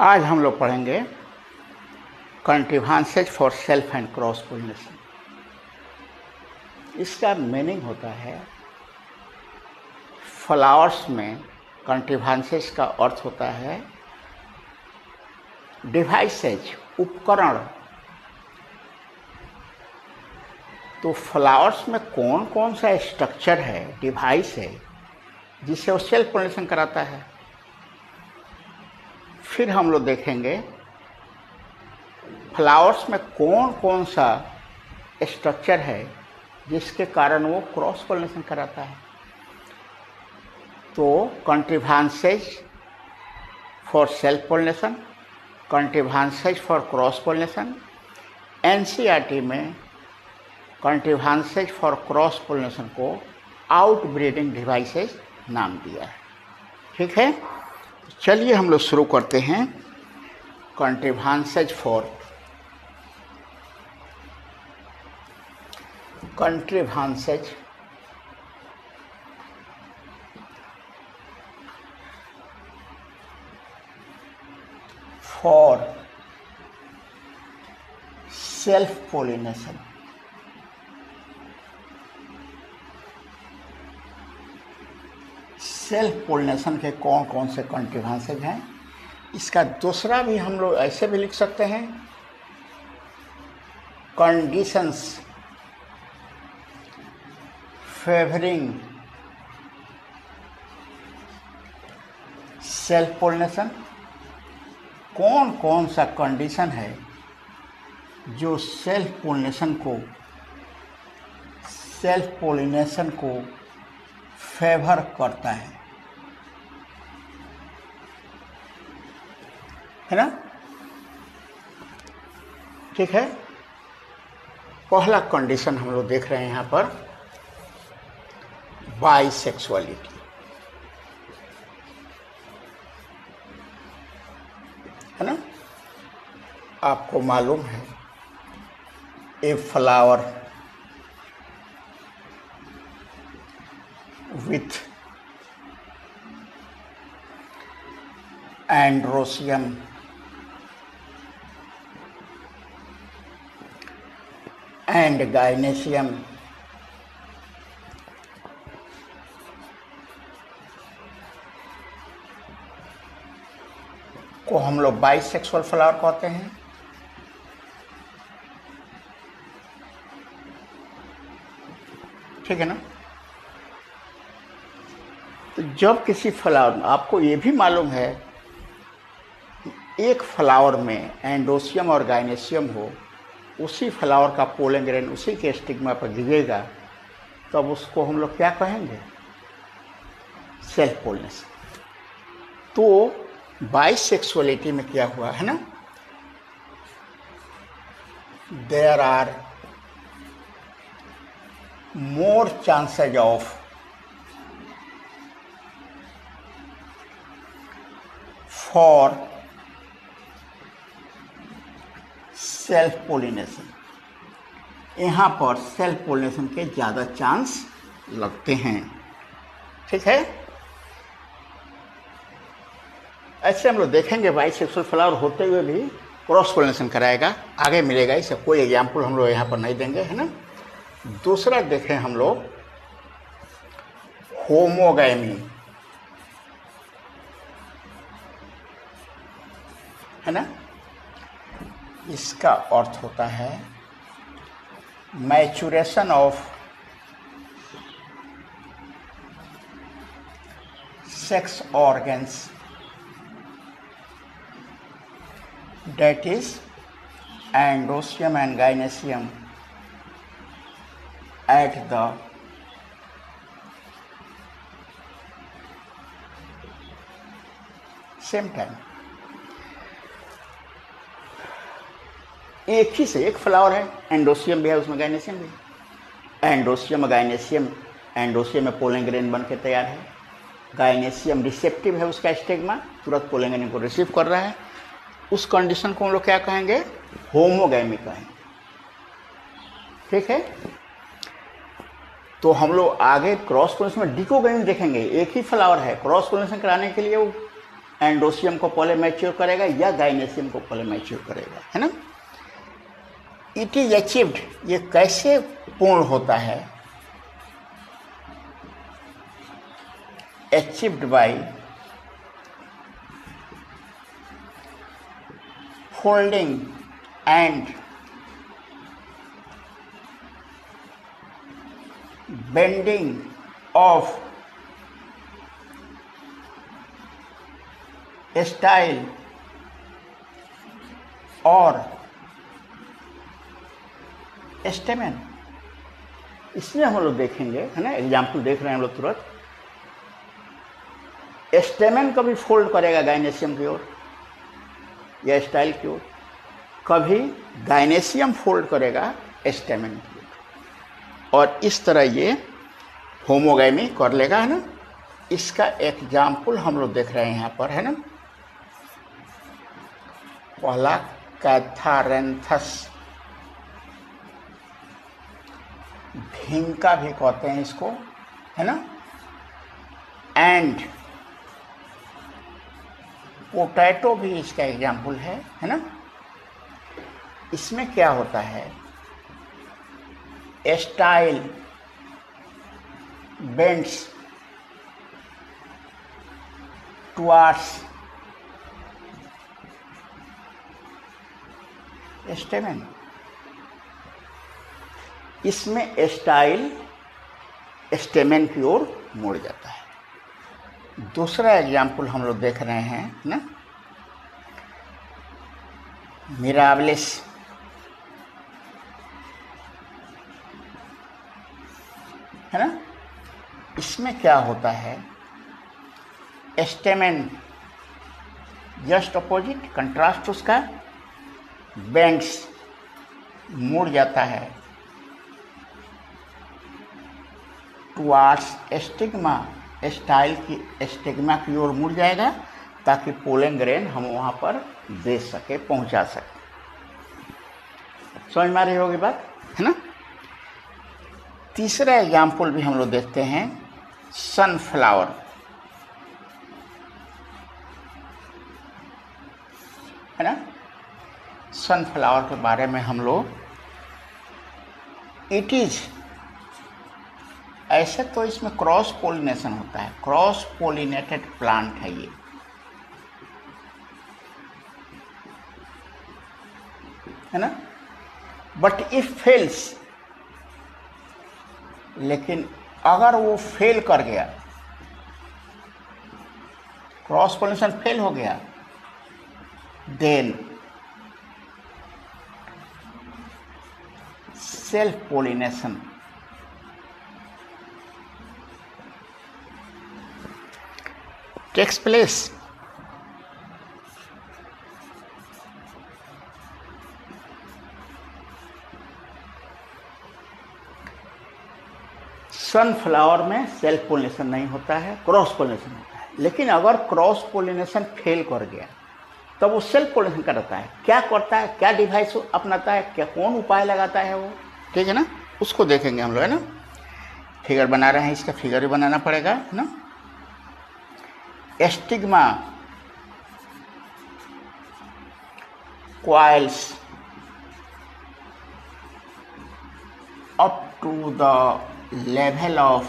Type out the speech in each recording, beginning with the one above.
आज हम लोग पढ़ेंगे contributions for self and cross pollination. इसका मीनिंग होता है फ्लावर्स में कंट्रीब्यूशंस का अर्थ होता है डिवाइसेज, उपकरण। तो फ्लावर्स में कौन कौन सा स्ट्रक्चर है, डिवाइस है जिससे वो सेल्फ पोलिनेशन कराता है। फिर हम लोग देखेंगे फ्लावर्स में कौन कौन सा स्ट्रक्चर है जिसके कारण वो क्रॉस पोलिनेशन कराता है। तो contributions for self pollination, contributions for cross pollination. NCERT में कंट्रीब्यूशंस फॉर क्रॉस पोलिनेशन को आउटब्रीडिंग डिवाइसेस नाम दिया है। ठीक है, चलिए हम लोग शुरू करते हैं। Contributions for self pollination. Self pollination के कौन कौन से कंट्रीब्यूशंस हैं, इसका दूसरा भी हम लोग ऐसे भी लिख सकते हैं, कंडीशंस फेवरिंग सेल्फ पोलिनेशन। कौन कौन सा कंडीशन है जो सेल्फ पोलिनेशन को फेवर करता है ना। ठीक है, पहला कंडीशन हम लोग देख रहे हैं यहाँ पर, बाइसेक्सुअलिटी। है ना, आपको मालूम है a flower with androecium and gynoecium को हम लोग बाइसेक्सुअल फ्लावर कहते हैं। ठीक है ना। तो जब किसी फ्लावर में, आपको ये भी मालूम है एक फ्लावर में एंडोसियम और गाइनेसियम हो, उसी फ्लावर का पोलन ग्रेन उसी के स्टिग्मा पर गिरेगा, तब उसको हम लोग क्या कहेंगे, सेल्फ पोलिनेशन। तो बाइसेक्सुअलिटी में क्या हुआ है ना, there are more chances of for self pollination. यहाँ पर सेल्फ पोलिनेशन के ज़्यादा चांस लगते हैं। ठीक है, ऐसे हम लोग देखेंगे बाइसेक्सुअल फ्लावर होते हुए भी क्रॉस पोलिनेशन कराएगा, आगे मिलेगा। इसका कोई एग्जाम्पल हम लोग यहाँ पर नहीं देंगे, है ना। दूसरा देखें हम लोग होमोगैमी, है ना। इसका अर्थ होता है maturation of sex organs, that is androecium and gynoecium at the same time। एक ही से एक फ्लावर है, एंडोसियम भी है उसमें, गाइनेसियम भी है। एंडोसियम गाइनेसियम, एंडोसियम में पोलन ग्रेन बन के तैयार है, गाइनेसियम रिसेप्टिव है, उसका स्टिग्मा तुरंत पोलन ग्रेन को रिसीव कर रहा है। उस कंडीशन को हम लोग क्या कहेंगे, होमोगैमी कहेंगे। ठीक है, तो हम लोग आगे क्रॉस पोलिनेशन में डिकोगैमी देखेंगे। एक ही फ्लावर है, क्रॉस पोलिनेशन कराने के लिए वो एंडोसियम को पहले मैच्योर करेगा या गाइनेसियम को पहले मैच्योर करेगा, है ना। इट इज अचीव्ड, ये कैसे पूर्ण होता है, achieved by folding and bending of style और स्टेमेन। इसमें हम लोग देखेंगे, है ना, एग्जाम्पल देख रहे हैं हम लोग तुरंत। स्टेमेन कभी फोल्ड करेगा गाइनेसियम की ओर या स्टाइल की ओर, कभी गाइनेसियम फोल्ड करेगा स्टेमेन की ओर, और इस तरह ये होमोगैमी कर लेगा, है ना। इसका एग्जाम्पल हम लोग देख रहे हैं यहाँ पर, है ना। पहला कैथारेंथस, भिंका भी कहते हैं इसको, है ना, एंड पोटैटो भी इसका एग्जाम्पल है ना। इसमें क्या होता है, स्टाइल बेंड्स टुवार्ड्स स्टेमेन। इसमें स्टाइल स्टेमेन की ओर मुड़ जाता है। दूसरा एग्जाम्पल हम लोग देख रहे हैं ना, मिराबलिस, है ना। इसमें क्या होता है, स्टेमेन जस्ट अपोजिट, कंट्रास्ट उसका, बेंड्स मुड़ जाता है टुवार्ड्स स्टिग्मा, स्टाइल की स्टिग्मा की ओर मुड़ जाएगा ताकि पोलन ग्रेन हम वहाँ पर दे सके, पहुँचा सके। समझ में आ रही होगी बात, है ना। तीसरा एग्जाम्पल भी हम लोग देखते हैं, सनफ्लावर, है ना। सनफ्लावर के बारे में हम लोग, इट इज, ऐसे तो इसमें क्रॉस पोलिनेशन होता है, क्रॉस पोलिनेटेड प्लांट है ये, है ना। बट इफ फेल्स, लेकिन अगर वो फेल कर गया, क्रॉस पोलिनेशन फेल हो गया, then self pollination takes place। Sunflower में सेल्फ पोलिनेशन नहीं होता है, क्रॉस पोलिनेशन होता है। लेकिन अगर क्रॉस पोलिनेशन फेल कर गया तब वो सेल्फ पोलिनेशन करता है। क्या करता है, क्या डिवाइस अपनाता है, क्या कौन उपाय लगाता है वो, ठीक है ना, उसको देखेंगे हम लोग, है ना। फिगर बना रहे हैं, इसका फिगर भी बनाना पड़ेगा, है ना। Stigma coils up to the level of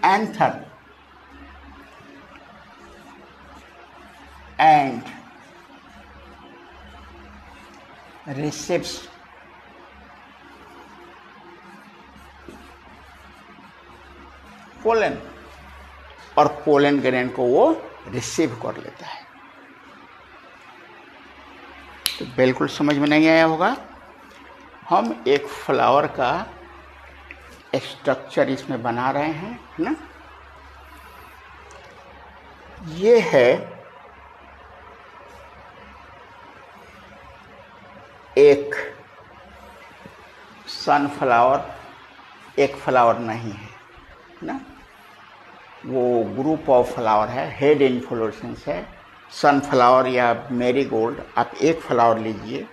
anther and receives pollen, और पोलन ग्रेन को वो रिसीव कर लेता है। तो बिल्कुल समझ में नहीं आया होगा। हम एक फ्लावर का स्ट्रक्चर इसमें बना रहे हैं, है ना। ये है एक सनफ्लावर, एक फ्लावर नहीं है ना, वो ग्रुप ऑफ फ्लावर है, हेड इन्फ्लोरेसेंस है। सनफ्लावर या मैरीगोल्ड, आप एक फ्लावर लीजिए,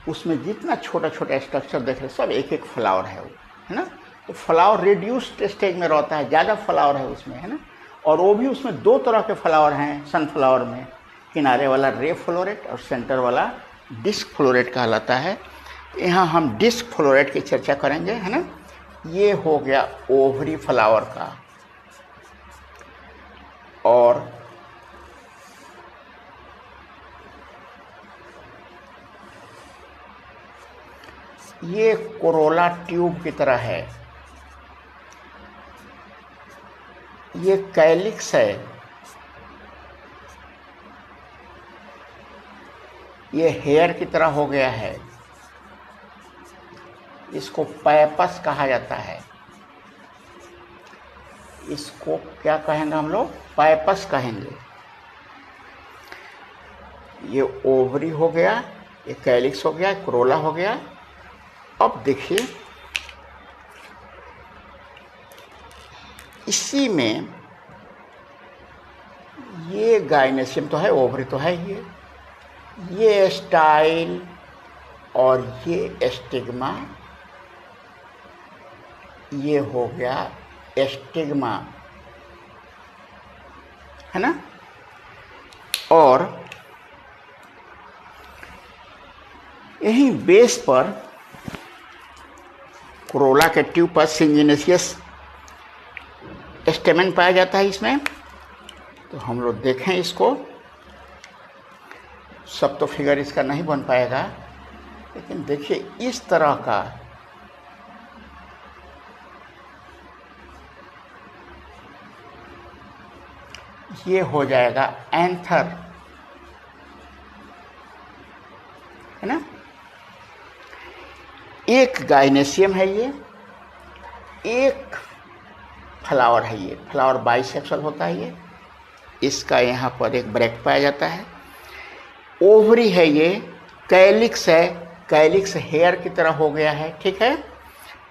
उसमें जितना छोटा छोटा स्ट्रक्चर देख रहे हैं सब एक एक फ्लावर है वो, है ना। तो फ्लावर रिड्यूस्ड स्टेज में रहता है, ज़्यादा फ्लावर है उसमें, है ना। और वो भी उसमें दो तरह के फ्लावर हैं सनफ्लावर में, किनारे वाला रे फ्लोरेट और सेंटर वाला डिस्क फ्लोरेट कहलाता है। यहाँ हम डिस्क फ्लोरेट की चर्चा करेंगे, है ना। ये हो गया ओवरी फ्लावर का। और ये कोरोला ट्यूब की तरह है, ये कैलिक्स है, ये हेयर की तरह हो गया है, इसको पैपस कहा जाता है। इसको क्या कहेंगे हम लोग, पैपस कहेंगे। ये ओवरी हो गया, ये कैलिक्स हो गया, कोरोला हो गया। अब देखिए इसी में ये गाइनेशियम तो है, ओवरी तो है, ये स्टाइल और ये स्टिग्मा, ये हो गया स्टिग्मा, है ना। और यहीं बेस पर कोरोला के ट्यूब पर सिंजिनेसियस स्टेमेन पाया जाता है इसमें। तो हम लोग देखें इसको, सब तो फिगर इसका नहीं बन पाएगा, लेकिन देखिए इस तरह का ये हो जाएगा एंथर, है ना। एक गाइनेशियम है ये, एक फ्लावर है ये, फ्लावर बाइसेक्सुअल होता है ये, इसका यहाँ पर एक ब्रैक्ट पाया जाता है। ओवरी है ये, कैलिक्स है, कैलिक्स हेयर की तरह हो गया है, ठीक है,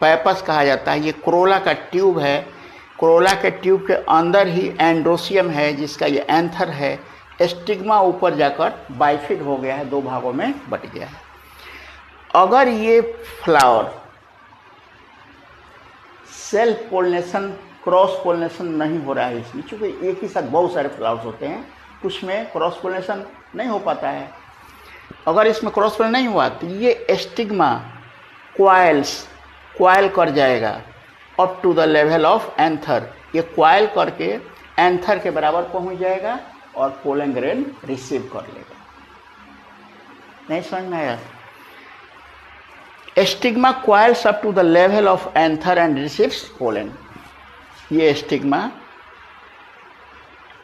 पैपस कहा जाता है। ये कोरोला का ट्यूब है, कोरोला के ट्यूब के अंदर ही एंड्रोसियम है जिसका ये एंथर है। स्टिग्मा ऊपर जाकर बाइफिड हो गया है, दो भागों में बट गया है। अगर ये flower self pollination, cross pollination नहीं हो रहा है इसमें, क्योंकि एक ही साथ बहुत सारे फ्लावर्स होते हैं, कुछ में क्रॉस पोलिनेशन नहीं हो पाता है। अगर इसमें क्रॉस पोलिनेशन नहीं हुआ तो ये स्टिग्मा क्वाइल कर जाएगा up to the level of anther, ये क्वाइल करके एंथर के बराबर पहुंच जाएगा और पोलन ग्रेन रिसीव कर लेगा। नहीं समझ में आया? Stigma coils up to the level of anther and receives pollen. ये स्टिग्मा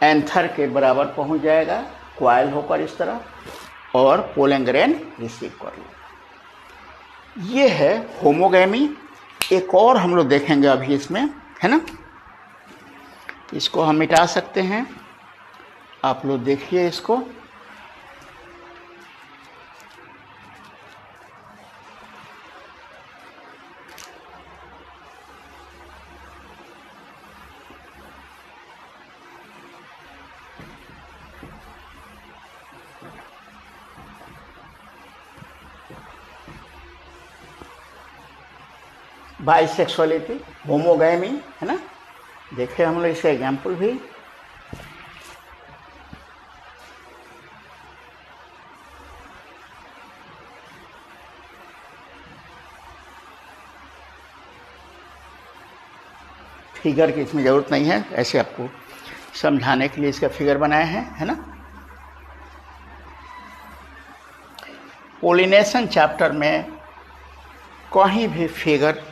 एंथर के बराबर पहुंच जाएगा क्वाइल होकर इस तरह, और पोलन ग्रेन रिसीव कर लेगा। ये है होमोगैमी। एक और हम लोग देखेंगे अभी इसमें, है ना। इसको हम मिटा सकते हैं, आप लोग देखिए इसको। बाइसेक्सुअलिटी, होमोगैमी, है ना। देखे हम लोग इसका एग्जाम्पल भी। फिगर की इसमें ज़रूरत नहीं है, ऐसे आपको समझाने के लिए इसका फिगर बनाए हैं, है ना। पोलिनेशन चैप्टर में कहीं भी फिगर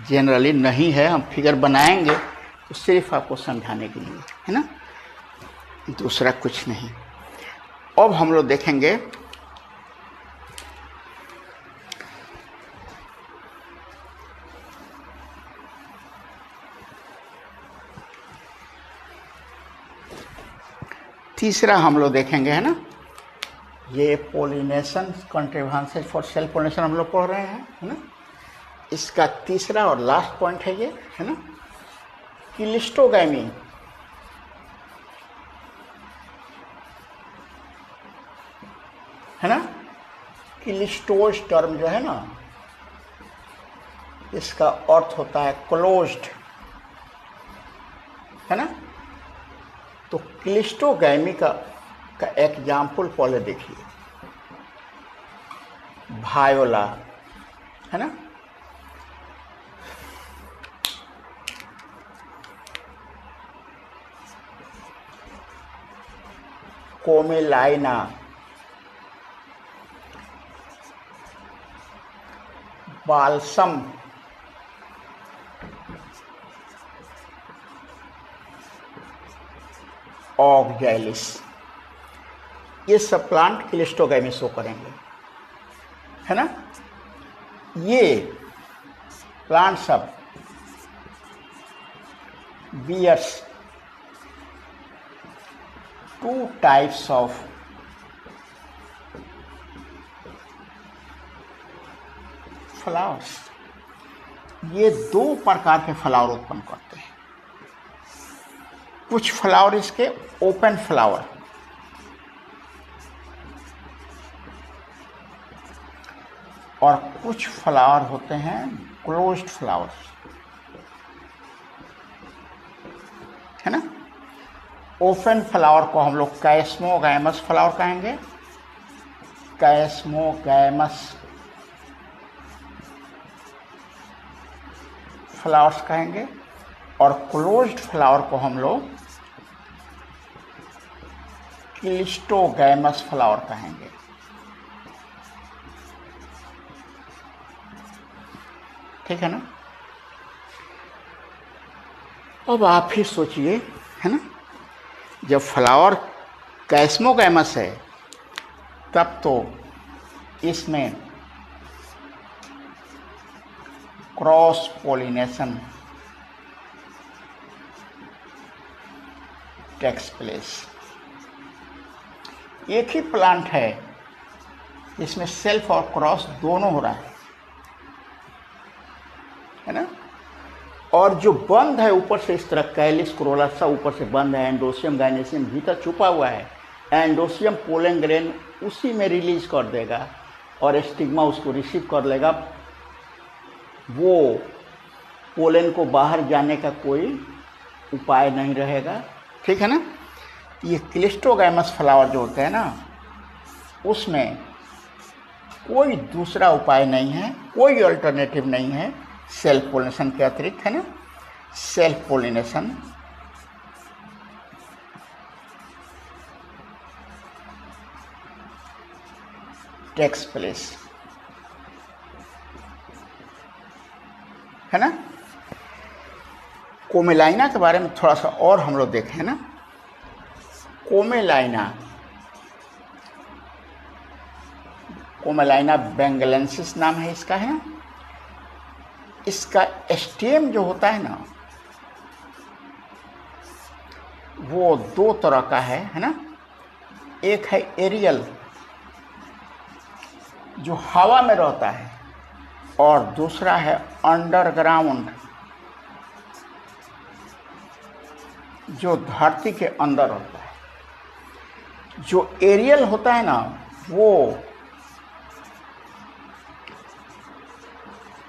जनरली नहीं है, हम फिगर बनाएंगे तो सिर्फ आपको समझाने के लिए, है ना, दूसरा कुछ नहीं। अब हम लोग देखेंगे तीसरा, हम लोग देखेंगे, है ना, ये pollination contribution for self pollination हम लोग पढ़ रहे हैं, है ना। इसका तीसरा और लास्ट पॉइंट है ये, है ना, क्लिस्टोगैमी। है ना, क्लिस्टोस टर्म जो है ना, इसका अर्थ होता है क्लोज्ड, है ना। तो क्लिस्टोगैमी का एग्जाम्पल पहले देखिए, वायोला, है ना, कोमेलाइना, बाल्सम, ऑक्जैलिस, ये सब प्लांट क्लिस्टोगैमी शो करेंगे, है ना। ये प्लांट सब बियर्स 2 टाइप्स ऑफ फ्लावर्स, ये 2 प्रकार के फ्लावर उत्पन्न करते हैं। कुछ फ्लावर इसके ओपन फ्लावर, और कुछ फ्लावर होते हैं क्लोज्ड फ्लावर, है ना। ओपन फ्लावर को हम लोग कैस्मोगैमस फ्लावर कहेंगे, कैस्मोगैमस फ्लावर्स कहेंगे, और क्लोज्ड फ्लावर को हम लोग क्लिस्टोगैमस फ्लावर कहेंगे। ठीक है ना। अब आप ही सोचिए, है ना, जब फ्लावर कैस्मोगैमस है तब तो इसमें क्रॉस पोलिनेशन टेक्स प्लेस। एक ही प्लांट है इसमें सेल्फ और क्रॉस दोनों हो रहा है ना। और जो बंद है ऊपर से, इस तरह कैलिस कोरोलासा ऊपर से बंद है, एंडोसियम गाइनेसियम भीतर छुपा हुआ है, एंडोसियम पोलन ग्रेन उसी में रिलीज कर देगा और स्टिग्मा उसको रिसीव कर लेगा, वो पोलन को बाहर जाने का कोई उपाय नहीं रहेगा। ठीक है ना। ये क्लिस्टोगैमस फ्लावर जो होते हैं ना, उसमें कोई दूसरा उपाय नहीं है, कोई अल्टरनेटिव नहीं है सेल्फ पोलिनेशन के अतिरिक्त, है ना। सेल्फ पोलिनेशन टेक्स प्लेस, है ना। कोमेलाइना के बारे में थोड़ा सा और हम लोग देखें ना। कोमेलाइना बेंगलेंसिस नाम है इसका, है ना। इसका स्टेम जो होता है ना, वो 2 तरह का है ना। एक है एरियल जो हवा में रहता है, और दूसरा है अंडरग्राउंड जो धरती के अंदर होता है। जो एरियल होता है ना, वो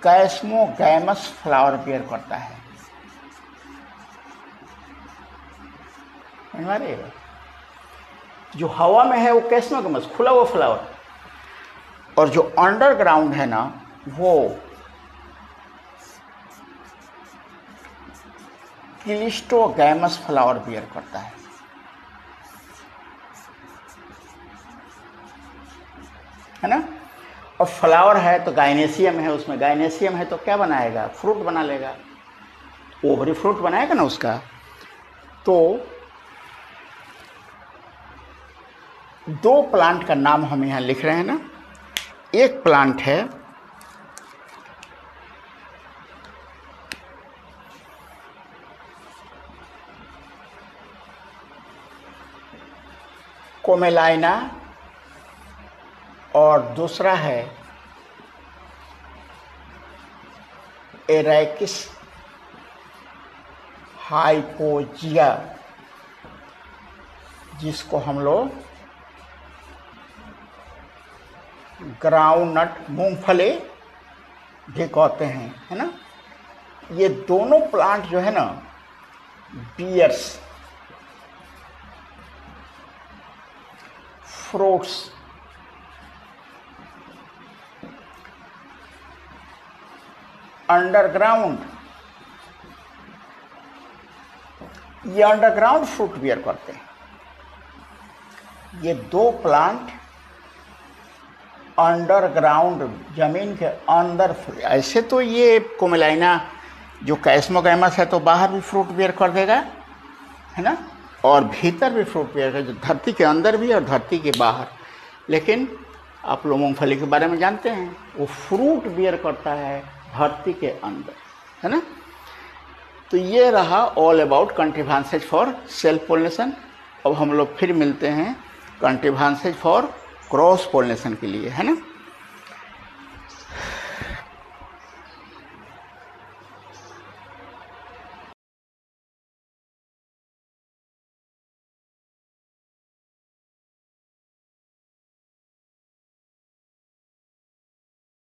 कैस्मोगैमस फ्लावर बेयर करता है। जो हवा में है वो कैस्मोगैमस खुला हुआ फ्लावर, और जो अंडरग्राउंड है ना, वो क्लिस्टोगैमस फ्लावर बेयर करता है ना। और फ्लावर है तो गाइनेसियम है, उसमें गाइनेसियम है तो क्या बनाएगा, फ्रूट बना लेगा, ओवरी फ्रूट बनाएगा ना उसका। तो 2 प्लांट का नाम हम यहाँ लिख रहे हैं ना। एक प्लांट है कोमेलाइना, और दूसरा है एरेकिस हाइपोजिया, जिसको हम लोग ग्राउंडनट मूंगफली भी कहते हैं, है ना। ये दोनों प्लांट जो है ना बियर्स फ्रूट्स अंडरग्राउंड, ये अंडरग्राउंड फ्रूट बियर करते हैं। ये दो प्लांट अंडरग्राउंड जमीन के अंदर, ऐसे तो ये कोमेलाइना जो कैस्मोगैमस है तो बाहर भी फ्रूट बियर कर देगा, है ना, और भीतर भी फ्रूट बियर कर, धरती के अंदर भी और धरती के बाहर। लेकिन आप लोग मूंगफली के बारे में जानते हैं, वो फ्रूट बियर करता है धरती के अंदर, है ना। तो ये रहा all about contrivances for self pollination. अब हम लोग फिर मिलते हैं कंट्रीवांसेज फॉर क्रॉस पोलिनेशन के लिए, है ना।